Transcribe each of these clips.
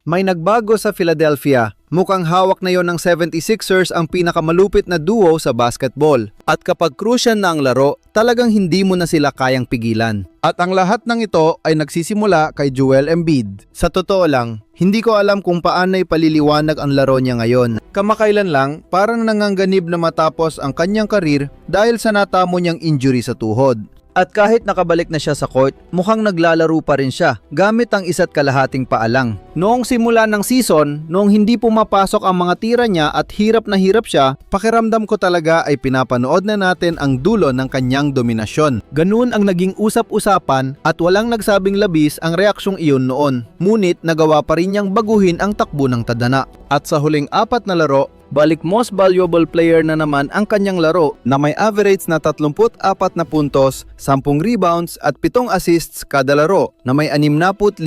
May nagbago sa Philadelphia. Mukhang hawak na yon ng 76ers ang pinakamalupit na duo sa basketball. At kapag crucial na ang laro, talagang hindi mo na sila kayang pigilan. At ang lahat ng ito ay nagsisimula kay Joel Embiid. Sa totoo lang, hindi ko alam kung paano ipaliliwanag ang laro niya ngayon. Kamakailan lang, parang nanganganib na matapos ang kanyang karir dahil sa natamo niyang injury sa tuhod. At kahit nakabalik na siya sa court, mukhang naglalaro pa rin siya gamit ang 1.5 paalang. Noong simula ng season, noong hindi pumapasok ang mga tira niya at hirap na hirap siya, pakiramdam ko talaga ay pinapanood na natin ang dulo ng kanyang dominasyon. Ganun ang naging usap-usapan at walang nagsabing labis ang reaksyong iyon noon. Ngunit nagawa pa rin niyang baguhin ang takbo ng tadhana. At sa huling 4 na laro, balik most valuable player na naman ang kanyang laro na may average na 34 na puntos, 10 rebounds at 7 assists kada laro na may 65%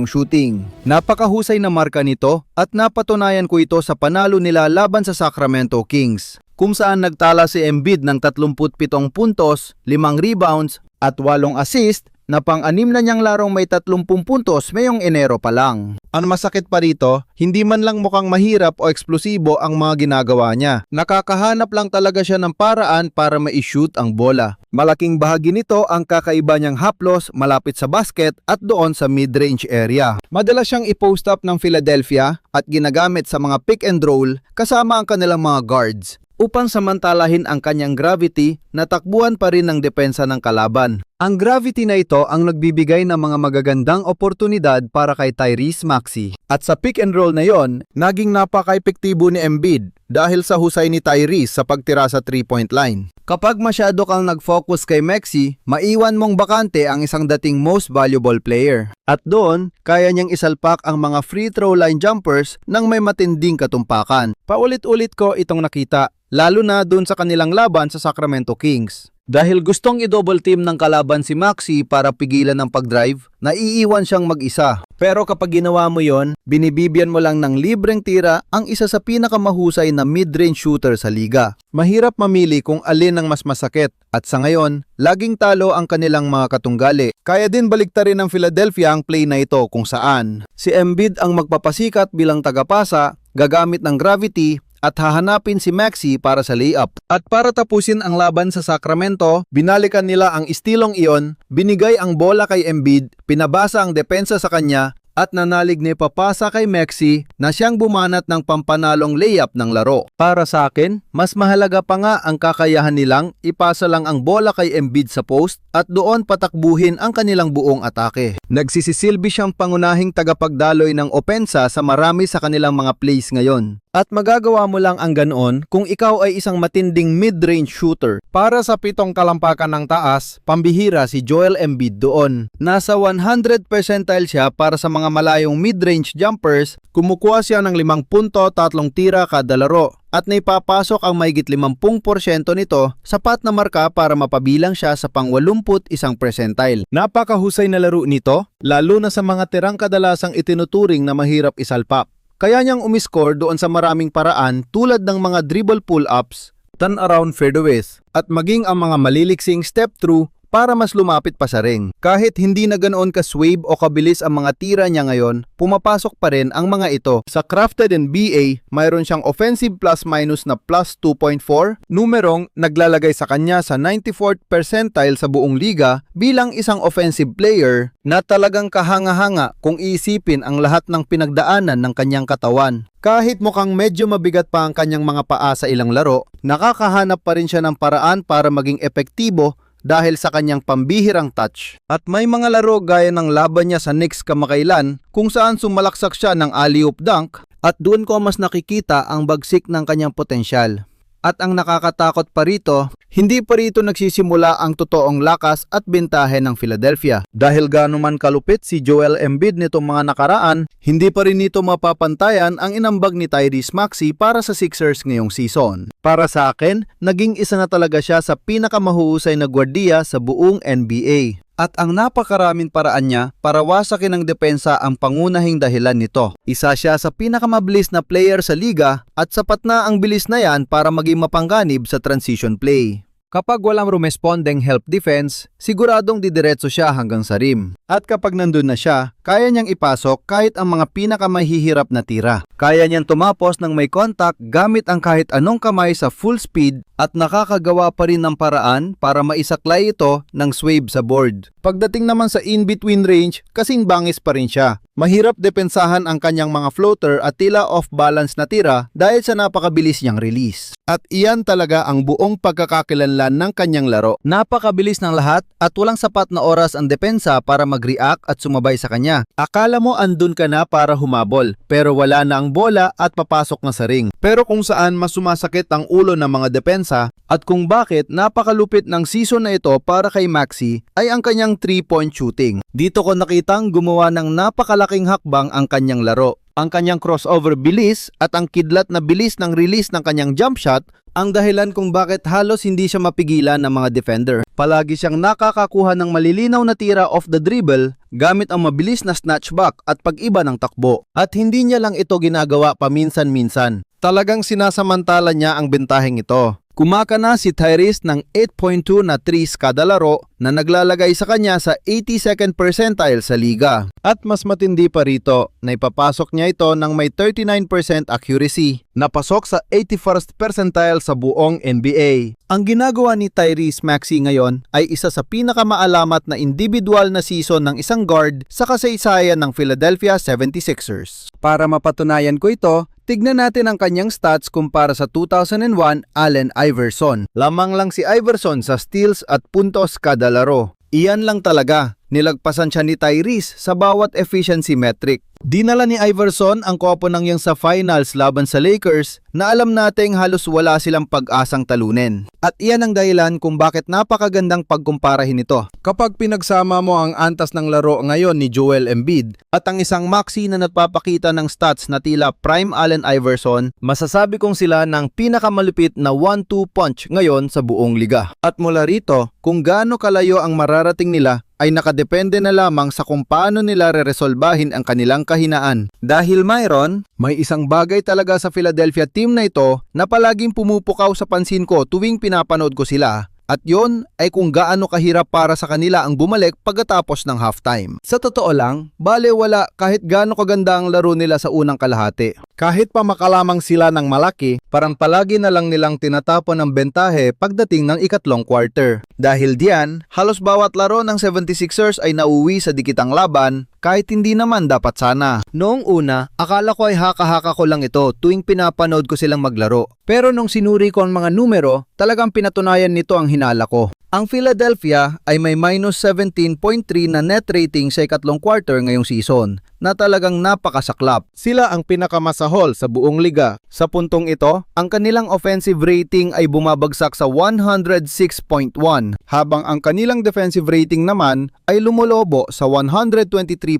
shooting. Napakahusay na marka nito at napatunayan ko ito sa panalo nila laban sa Sacramento Kings, kung saan nagtala si Embiid ng 37 puntos, 5 rebounds at 8 assists na pang-anim na niyang larong may 30 puntos ngayong Enero pa lang. Ang masakit pa rito, hindi man lang mukhang mahirap o eksplosibo ang mga ginagawa niya. Nakakahanap lang talaga siya ng paraan para ma-shoot ang bola. Malaking bahagi nito ang kakaiba niyang haplos malapit sa basket at doon sa mid-range area. Madalas siyang i-post up ng Philadelphia at ginagamit sa mga pick and roll kasama ang kanilang mga guards upang samantalahin ang kanyang gravity na takbuhan pa rin ng depensa ng kalaban. Ang gravity na ito ang nagbibigay ng mga magagandang oportunidad para kay Tyrese Maxey. At sa pick and roll na yon, naging napaka-epektibo ni Embiid dahil sa husay ni Tyrese sa pagtira sa 3-point line. Kapag masyado kang nag-focus kay Maxey, maiwan mong bakante ang isang dating most valuable player. At doon, kaya niyang isalpak ang mga free throw line jumpers nang may matinding katumpakan. Paulit-ulit ko itong nakita, lalo na doon sa kanilang laban sa Sacramento Kings. Dahil gustong i-double team ng kalaban si Maxey para pigilan ng pag-drive, naiiwan siyang mag-isa. Pero kapag ginawa mo yon, binibibigyan mo lang ng libreng tira ang isa sa pinakamahusay na mid-range shooter sa liga. Mahirap mamili kung alin ang mas masakit at sa ngayon, laging talo ang kanilang mga katunggali. Kaya din baliktarin ng Philadelphia ang play na ito kung saan si Embiid ang magpapasikat bilang tagapasa, gagamit ng gravity, at hahanapin si Maxey para sa layup. At para tapusin ang laban sa Sacramento, binalikan nila ang istilong iyon, binigay ang bola kay Embiid, pinabasa ang depensa sa kanya, at nanalig na ipapasa kay Maxey na siyang bumanat ng pampanalong layup ng laro. Para sa akin, mas mahalaga pa nga ang kakayahan nilang ipasa lang ang bola kay Embiid sa post at doon patakbuhin ang kanilang buong atake. Nagsisisilbi siyang pangunahing tagapagdaloy ng opensa sa marami sa kanilang mga plays ngayon. At magagawa mo lang ang ganoon kung ikaw ay isang matinding mid-range shooter. Para sa 7 kalampakan ng taas, pambihira si Joel Embiid doon. Nasa 100 percentile siya para sa mga malayong mid-range jumpers, kumukuha siya ng 5 punto, 3 tira kada laro. At naipapasok ang mahigit 50% nito, sapat na marka para mapabilang siya sa pang-81 percentile. Napakahusay na laro nito, lalo na sa mga tirang kadalasang itinuturing na mahirap isalpak. Kaya niyang umiscore doon sa maraming paraan tulad ng mga dribble pull-ups, turn-around fadeaways, at maging ang mga maliliksing step-through para mas lumapit pa sa ring. Kahit hindi na ganoon ka-swabe o kabilis ang mga tira niya ngayon, pumapasok pa rin ang mga ito. Sa Crafted NBA, mayroon siyang offensive plus-minus na plus 2.4, numerong naglalagay sa kanya sa 94th percentile sa buong liga bilang isang offensive player na talagang kahanga-hanga kung iisipin ang lahat ng pinagdaanan ng kanyang katawan. Kahit mukhang medyo mabigat pa ang kanyang mga paa sa ilang laro, nakakahanap pa rin siya ng paraan para maging epektibo dahil sa kanyang pambihirang touch. At may mga laro gaya ng laban niya sa Knicks kamakailan kung saan sumalaksak siya ng alley-oop dunk at doon ko mas nakikita ang bagsik ng kanyang potensyal. At ang nakakatakot pa rito, hindi pa rito nagsisimula ang totoong lakas at bentahe ng Philadelphia. Dahil gaano man kalupit si Joel Embiid nitong mga nakaraan, hindi pa rin nito mapapantayan ang inambag ni Tyrese Maxey para sa Sixers ngayong season. Para sa akin, naging isa na talaga siya sa pinakamahuhusay na gwardiya sa buong NBA. At ang napakaraming paraan niya para wasakin ng depensa ang pangunahing dahilan nito. Isa siya sa pinakamabilis na player sa liga at sapat na ang bilis na yan para maging mapangganib sa transition play. Kapag walang rumespondeng help defense, siguradong didiretso siya hanggang sa rim. At kapag nandun na siya, kaya niyang ipasok kahit ang mga pinakamahihirap na tira. Kaya niyang tumapos ng may contact gamit ang kahit anong kamay sa full speed at nakakagawa pa rin ng paraan para maisaklay ito ng swave sa board. Pagdating naman sa in-between range, kasing bangis pa rin siya. Mahirap depensahan ang kanyang mga floater at tila off-balance na tira dahil sa napakabilis niyang release. At iyan talaga ang buong pagkakakilanlan ng kanyang laro. Napakabilis ng lahat at walang sapat na oras ang depensa para mag-react at sumabay sa kanya. Akala mo andun ka na para humabol, pero wala na ang bola at papasok na sa ring. Pero kung saan mas sumasakit ang ulo ng mga depensa at kung bakit napakalupit ng season na ito para kay Maxi ay ang kanyang 3-point shooting. Dito ko nakitang gumawa ng napakalaking hakbang ang kanyang laro. Ang kanyang crossover bilis at ang kidlat na bilis ng release ng kanyang jump shot ang dahilan kung bakit halos hindi siya mapigilan ng mga defender. Palagi siyang nakakakuha ng malilinaw na tira off the dribble gamit ang mabilis na snatchback at pag-iba ng takbo. At hindi niya lang ito ginagawa paminsan-minsan. Talagang sinasamantala niya ang bentaheng ito. Kumaka na si Tyrese ng 8.2 na threes kada laro na naglalagay sa kanya sa 82nd percentile sa liga. At mas matindi pa rito, na ipapasok niya ito ng may 39% accuracy, napasok sa 81st percentile sa buong NBA. Ang ginagawa ni Tyrese Maxey ngayon ay isa sa pinakamaalamat na individual na season ng isang guard sa kasaysayan ng Philadelphia 76ers. Para mapatunayan ko ito, tignan natin ang kanyang stats kumpara sa 2001 Allen Iverson. Lamang lang si Iverson sa steals at puntos kada laro. Iyan lang talaga, nilagpasan siya ni Tyrese sa bawat efficiency metric. Dinala ni Iverson ang koponang yang sa finals laban sa Lakers na alam nating halos wala silang pag-asang talunin. At iyan ang dahilan kung bakit napakagandang pagkumparahin ito. Kapag pinagsama mo ang antas ng laro ngayon ni Joel Embiid at ang isang Maxey na nagpapakita ng stats na tila prime Allen Iverson, masasabi kong sila ng pinakamalupit na 1-2 punch ngayon sa buong liga. At mula rito, kung gaano kalayo ang mararating nila ay nakadepende na lamang sa kung paano nila reresolbahin ang kanilang kahinaan. Dahil mayroon, may isang bagay talaga sa Philadelphia team na ito na palaging pumupukaw sa pansin ko tuwing pinapanood ko sila. At yon ay kung gaano kahirap para sa kanila ang bumalik pagkatapos ng halftime. Sa totoo lang, balewala kahit gaano kaganda ang laro nila sa unang kalahati. Kahit pa makalamang sila ng malaki, parang palagi na lang nilang tinatapon ang bentahe pagdating ng ikatlong quarter. Dahil diyan, halos bawat laro ng 76ers ay nauwi sa dikitang laban kahit hindi naman dapat sana. Noong una, akala ko ay haka-haka ko lang ito tuwing pinapanood ko silang maglaro. Pero nung sinuri ko ang mga numero, talagang pinatunayan nito ang hinala ko. Ang Philadelphia ay may minus 17.3 na net rating sa ikatlong quarter ngayong season, na talagang napakasaklap. Sila ang pinakamasahol sa buong liga. Sa puntong ito, ang kanilang offensive rating ay bumabagsak sa 106.1, habang ang kanilang defensive rating naman ay lumolobo sa 123.3.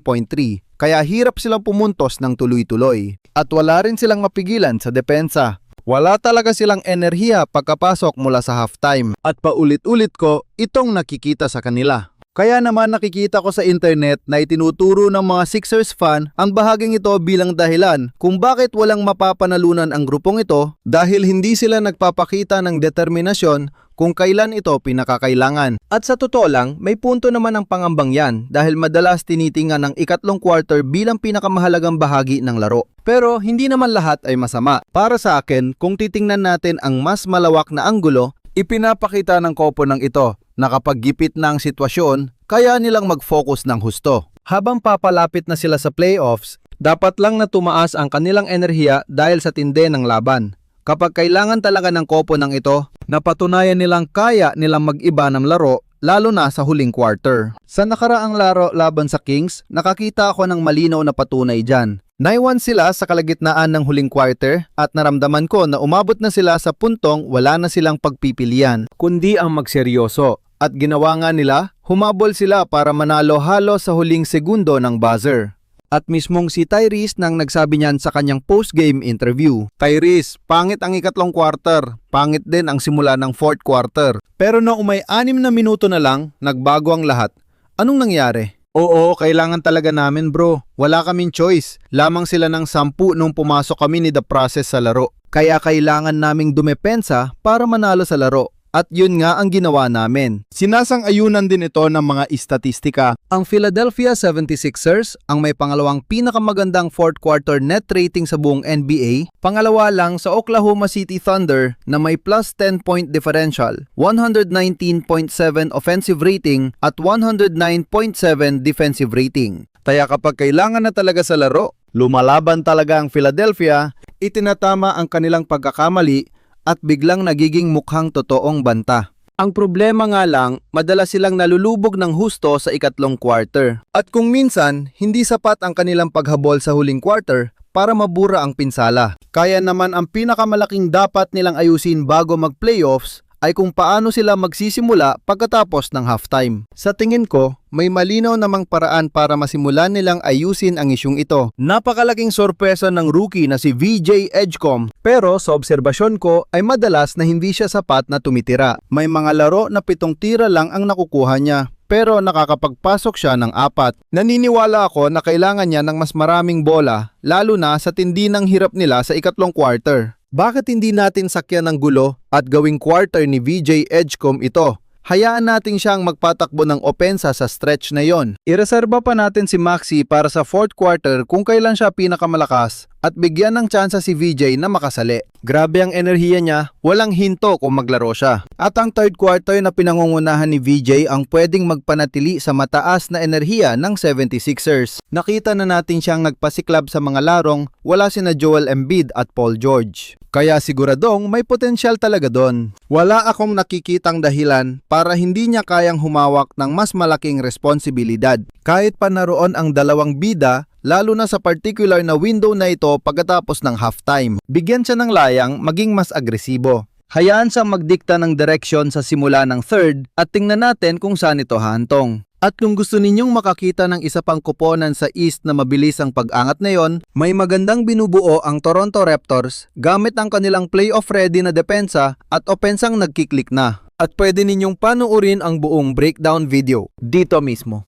Kaya hirap silang pumuntos ng tuloy-tuloy. At wala rin silang mapigilan sa depensa. Wala talaga silang enerhiya pagkapasok mula sa halftime. At paulit-ulit ko itong nakikita sa kanila. Kaya naman nakikita ko sa internet na itinuturo ng mga Sixers fan ang bahaging ito bilang dahilan kung bakit walang mapapanalunan ang grupong ito dahil hindi sila nagpapakita ng determinasyon kung kailan ito pinakakailangan. At sa totoo lang, may punto naman ang pangambang yan dahil madalas tinitingnan ng ikatlong quarter bilang pinakamahalagang bahagi ng laro. Pero hindi naman lahat ay masama. Para sa akin, kung titingnan natin ang mas malawak na anggulo, ipinapakita ng koponang ito na kapag gipit na ang sitwasyon, kaya nilang mag-focus ng husto. Habang papalapit na sila sa playoffs, dapat lang na tumaas ang kanilang enerhiya dahil sa tindi ng laban. Kapag kailangan talaga ng koponang ito, napatunayan nilang kaya nilang mag-iba ng laro, lalo na sa huling quarter. Sa nakaraang laro laban sa Kings, nakakita ako ng malinaw na patunay dyan. Naiwan sila sa kalagitnaan ng huling quarter at naramdaman ko na umabot na sila sa puntong wala na silang pagpipilian, kundi ang magseryoso. At ginawa nga nila, humabol sila para manalo halos sa huling segundo ng buzzer. At mismong si Tyrese nang nagsabi niyan sa kanyang post-game interview. Tyrese, pangit ang ikatlong quarter. Pangit din ang simula ng fourth quarter. Pero noong may 6 na minuto na lang, nagbago ang lahat. Anong nangyari? Oo, kailangan talaga namin bro. Wala kaming choice. Lamang sila ng 10 nung pumasok kami ni The Process sa laro. Kaya kailangan naming dumepensa para manalo sa laro. At yun nga ang ginawa namin. Sinasang-ayunan din ito ng mga istatistika. Ang Philadelphia 76ers ang may pangalawang pinakamagandang fourth quarter net rating sa buong NBA, pangalawa lang sa Oklahoma City Thunder na may plus 10 point differential, 119.7 offensive rating at 109.7 defensive rating. Kaya kapag kailangan na talaga sa laro, lumalaban talaga ang Philadelphia, itinatama ang kanilang pagkakamali at biglang nagiging mukhang totoong banta. Ang problema nga lang, madalas silang nalulubog ng husto sa ikatlong quarter. At kung minsan, hindi sapat ang kanilang paghabol sa huling quarter para mabura ang pinsala. Kaya naman ang pinakamalaking dapat nilang ayusin bago mag-playoffs ay kung paano sila magsisimula pagkatapos ng halftime. Sa tingin ko, may malinaw namang paraan para masimulan nilang ayusin ang isyung ito. Napakalaking sorpresa ng rookie na si VJ Edgecomb, pero sa obserbasyon ko ay madalas na hindi siya sapat na tumitira. May mga laro na 7 tira lang ang nakukuha niya, pero nakakapagpasok siya ng 4. Naniniwala ako na kailangan niya ng mas maraming bola, lalo na sa tindi ng hirap nila sa ikatlong quarter. Bakit hindi natin sakyan ng gulo at gawing quarter ni VJ Edgecomb ito? Hayaan natin siyang magpatakbo ng opensa sa stretch na yon. Ireserba pa natin si Maxey para sa fourth quarter kung kailan siya pinakamalakas at bigyan ng tsansa si VJ na makasali. Grabe ang enerhiya niya, walang hinto kung maglaro siya. At ang third quarter na pinangungunahan ni VJ ang pwedeng magpanatili sa mataas na enerhiya ng 76ers. Nakita na natin siyang nagpasiklab sa mga larong wala sina Joel Embiid at Paul George. Kaya siguradong may potensyal talaga doon. Wala akong nakikitang dahilan para hindi niya kayang humawak ng mas malaking responsibilidad. Kahit pa naroon ang dalawang bida, lalo na sa particular na window na ito pagkatapos ng halftime. Bigyan siya ng layang maging mas agresibo. Hayaan siyang magdikta ng direksyon sa simula ng third at tingnan natin kung saan ito hahantong. At kung gusto ninyong makakita ng isa pang koponan sa East na mabilis ang pag-angat na yon, may magandang binubuo ang Toronto Raptors gamit ang kanilang playoff ready na depensa at opensang nagkiklik na. At pwede ninyong panuorin ang buong breakdown video dito mismo.